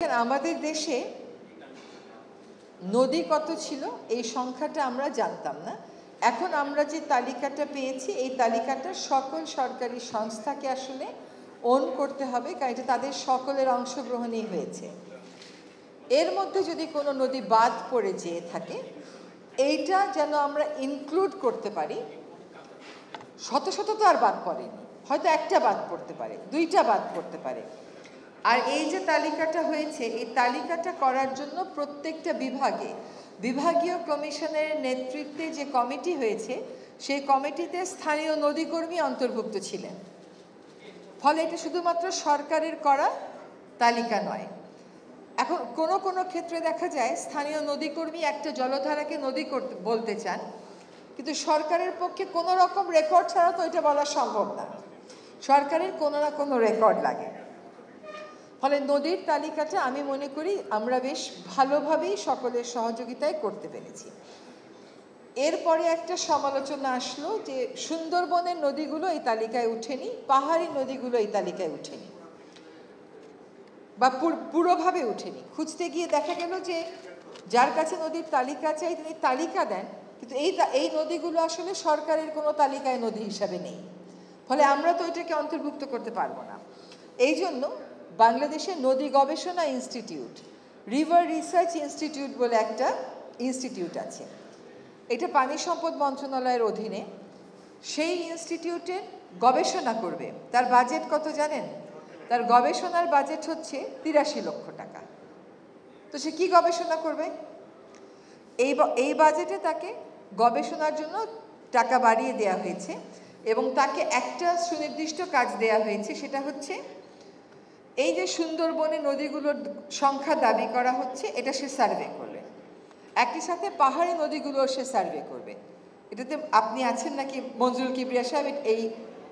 আমাদের দেশে নদী কত ছিল এই সংখ্যাটা আমরা জানতাম না। এখন আমরা যে তালিকাটা পেয়েছি এই তালিকাটা সকল সরকারি সংস্থাকে আসলে ওন করতে হবে, কারণ এটা তাদের সকলের অংশগ্রহণেই হয়েছে। এর মধ্যে যদি কোনো নদী বাদ পড়ে যেয়ে থাকে এইটা যেন আমরা ইনক্লুড করতে পারি। শত শত তো আর বাদ পড়েনি, হয়তো একটা বাদ পড়তে পারে, দুইটা বাদ পড়তে পারে। আর এই যে তালিকাটা হয়েছে এই তালিকাটা করার জন্য প্রত্যেকটা বিভাগীয় কমিশনের নেতৃত্বে যে কমিটি হয়েছে সেই কমিটিতে স্থানীয় নদীকর্মী অন্তর্ভুক্ত ছিলেন। ফলে এটা শুধুমাত্র সরকারের করা তালিকা নয়। এখন কোনো ক্ষেত্রে দেখা যায় স্থানীয় নদীকর্মী একটা জলধারাকে নদী করতে বলতে চান, কিন্তু সরকারের পক্ষে কোনো রকম রেকর্ড ছাড়া তো এটা বলা সম্ভব না। সরকারের কোনো না কোনো রেকর্ড লাগে। ফলে নদীর তালিকাটা আমি মনে করি আমরা বেশ ভালোভাবেই সকলের সহযোগিতায় করতে পেরেছি। এরপরে একটা সমালোচনা আসলো যে সুন্দরবনের নদীগুলো এই তালিকায় উঠেনি, পাহাড়ি নদীগুলো এই তালিকায় উঠেনি বা পুরোভাবে উঠেনি। খুঁজতে গিয়ে দেখা গেল যে যার কাছে নদীর তালিকা চাই তিনি তালিকা দেন, কিন্তু এই নদীগুলো আসলে সরকারের কোনো তালিকায় নদী হিসাবে নেই। ফলে আমরা তো এটাকে অন্তর্ভুক্ত করতে পারবো না। এই জন্য বাংলাদেশে নদী গবেষণা ইনস্টিটিউট, রিভার রিসার্চ ইনস্টিটিউট বলে একটা ইনস্টিটিউট আছে। এটা পানি সম্পদ মন্ত্রণালয়ের অধীনে। সেই ইনস্টিটিউটের গবেষণা করবে। তার বাজেট কত জানেন? তার গবেষণার বাজেট হচ্ছে ৮৩ লক্ষ টাকা। তো সে কি গবেষণা করবে? এই বাজেটে তাকে গবেষণার জন্য টাকা বাড়িয়ে দেওয়া হয়েছে এবং তাকে একটা সুনির্দিষ্ট কাজ দেওয়া হয়েছে, সেটা হচ্ছে এই যে সুন্দরবনে নদীগুলোর সংখ্যা দাবি করা হচ্ছে এটা সে সার্ভে করবে। একই সাথে পাহাড়ি নদীগুলোও সে সার্ভে করবে। এটাতে আপনি আছেন নাকি মঞ্জুরুল কিবরিয়া সাহেব, এই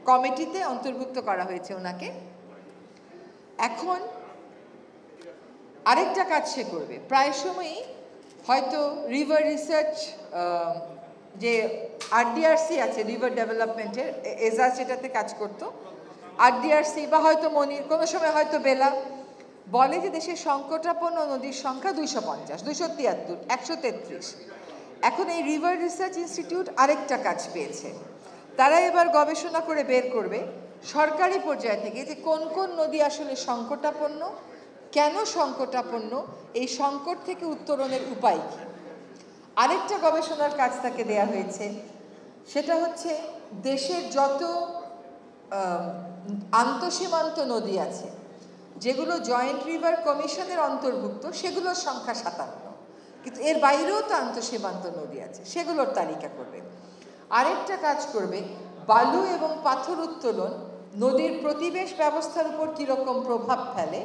কমিটিতে অন্তর্ভুক্ত করা হয়েছে ওনাকে। এখন আরেকটা কাজ সে করবে, প্রায় সময়ই হয়তো রিভার রিসার্চ যে আরডিআরসি আছে রিভার ডেভেলপমেন্টের, এজাজ এটাতে কাজ করতো, আরডিআরসি বা হয়তো মনির, কোনো সময় হয়তো বেলা বলে যে দেশের সংকটাপন্ন নদীর সংখ্যা 250, 273, 133। এখন এই রিভার রিসার্চ ইনস্টিটিউট আরেকটা কাজ পেয়েছে। তারা এবার গবেষণা করে বের করবে সরকারি পর্যায় থেকে যে কোন কোন নদী আসলে সংকটাপন্ন, কেন সংকটাপন্ন, এই সংকট থেকে উত্তরণের উপায় কী। আরেকটা গবেষণার কাজ তাকে দেয়া হয়েছে, সেটা হচ্ছে দেশের যত আন্তঃসীমান্ত নদী আছে যেগুলো জয়েন্ট রিভার কমিশনের অন্তর্ভুক্ত সেগুলোর সংখ্যা 57, কিন্তু এর বাইরেও তো আন্তঃসীমান্ত নদী আছে, সেগুলোর তালিকা করবে। আরেকটা কাজ করবে বালু এবং পাথর উত্তোলন নদীর প্রতিবেশ ব্যবস্থার উপর কীরকম প্রভাব ফেলে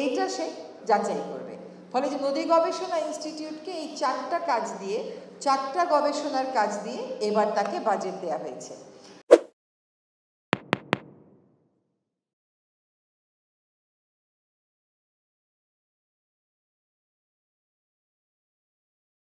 এইটা সে যাচাই করবে। ফলে যে নদী গবেষণা ইনস্টিটিউটকে এই 4টা গবেষণার কাজ দিয়ে এবার তাকে বাজেট দেওয়া হয়েছে।